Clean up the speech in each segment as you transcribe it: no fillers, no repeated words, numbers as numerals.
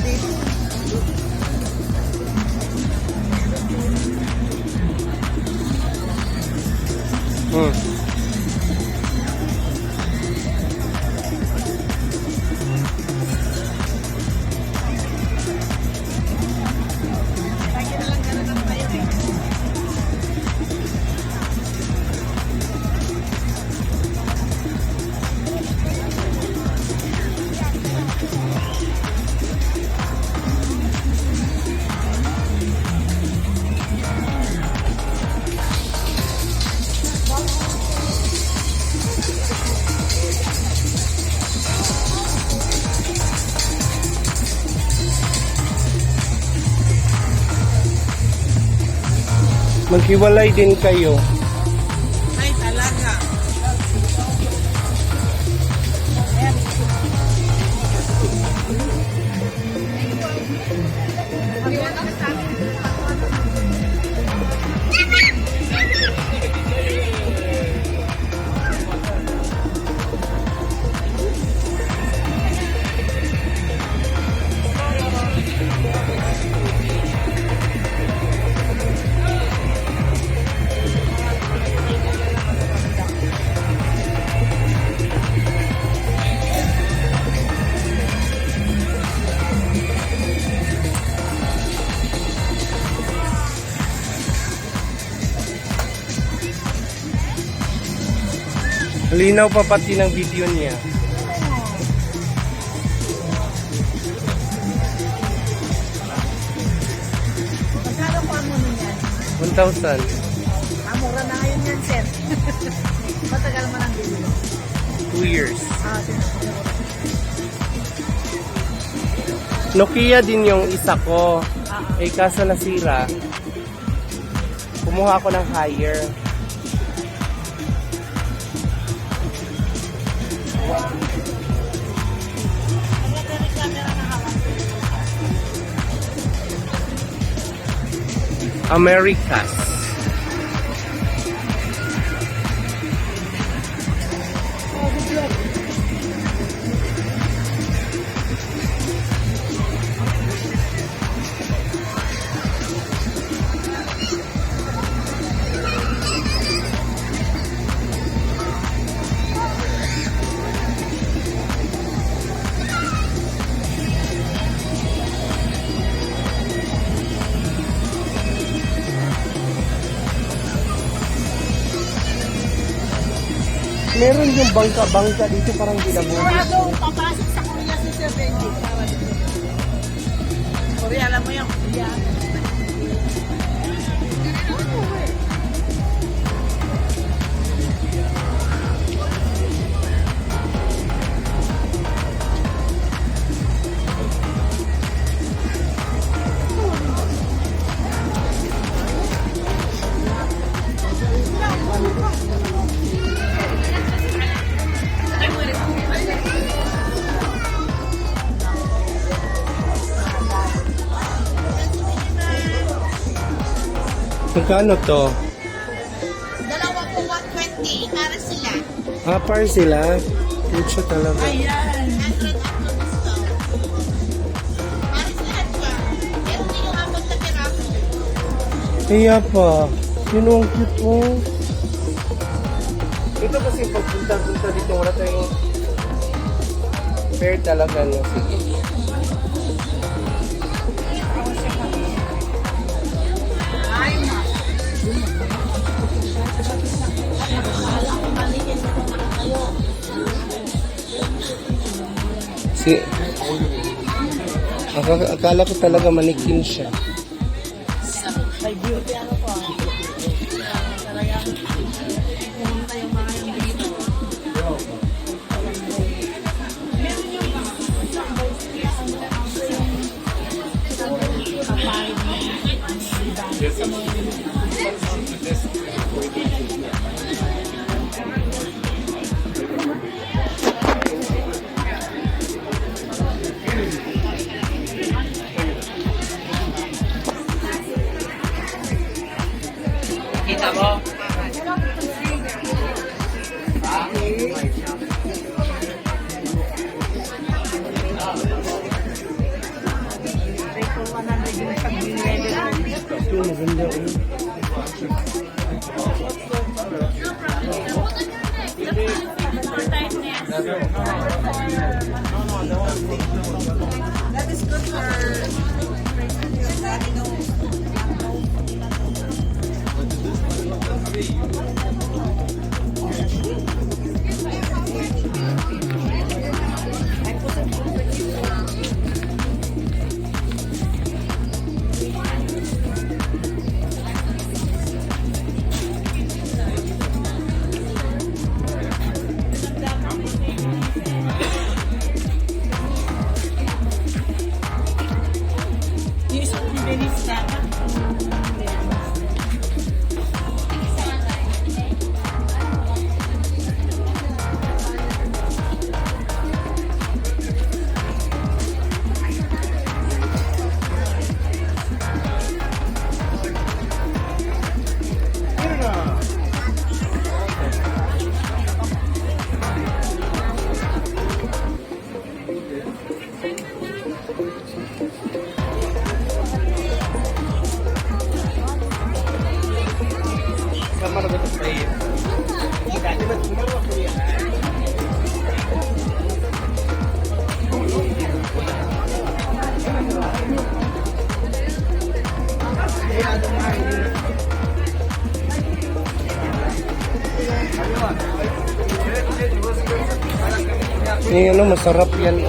dito. Maghiwalay din kayo. Ay, talaga. Linaw pa pati ng video niya. Magkano po ang muna niyan? 1,000. Mura na ngayon yan, sir. Matagal man ang bili. 2 years. Tinatawag. Nokia din yung isa ko. Eh kaso nasira. Kumuha ako ng higher. Americas. Meron yung bangka-bangka dito parang ginagawa. Sigurado, papasok sa Korea si Sir Benji. Korea, alam mo yung Korea. Magkano to? Dalawa po 120 para sila. Par sila? Pucha talaga. Ayan. 100 at gusto. Para sila pa. Pero hindi yung apat na piraso. Kaya pa. Yun ang cute oh. Ito kasi pagpunta dito wala tayong fair talaga no. Sige. Si akala ko talaga manikin siya. May beauty ano po. Talagang pumunta yung mga yung dito. Meron yung niya. That is good for Yung ano, masarap yan.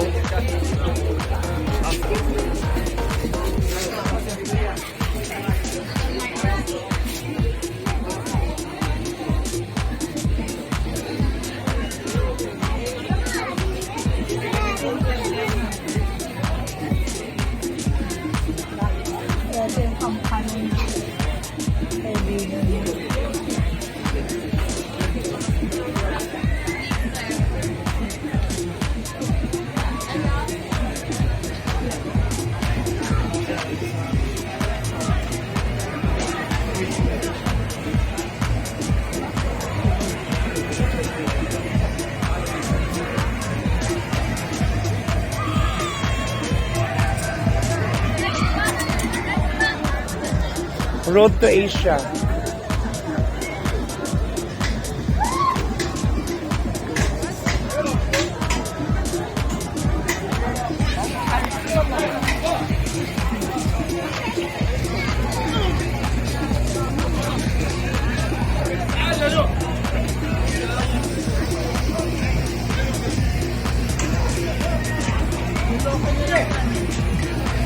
Road to Asia.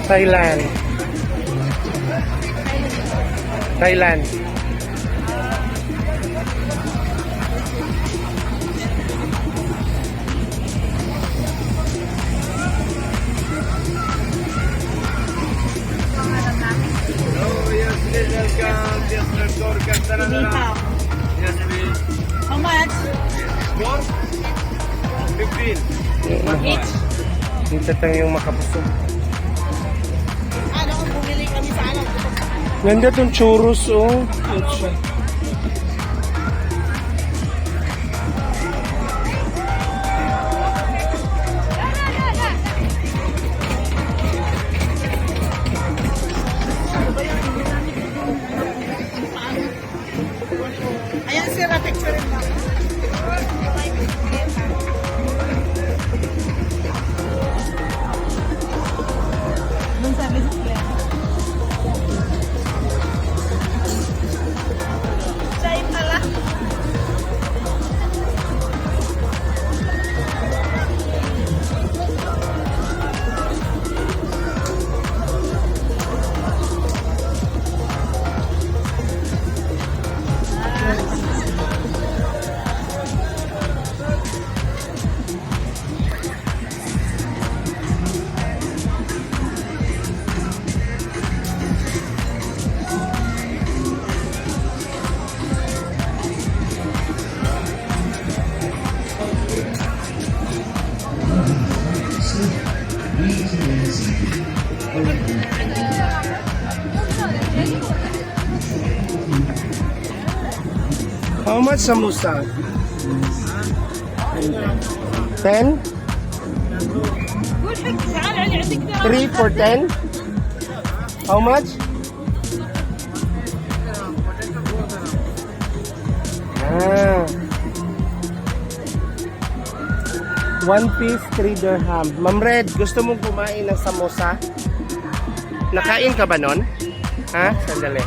Thailand. Thailand. How much? 15. Each? Dito tayo yung makapusog. Ano kung bumili kami sa ano? Ganda tong churros, oh. Ayan sir, picture rin mo. Dun sa business. Chay pala. How much samosa? 10? 3 for 10? How much? Ah. 1 piece, 3 dirham. Ma'am Red, gusto mong kumain ng samosa? Nakain ka ba nun? Ha? Sandali.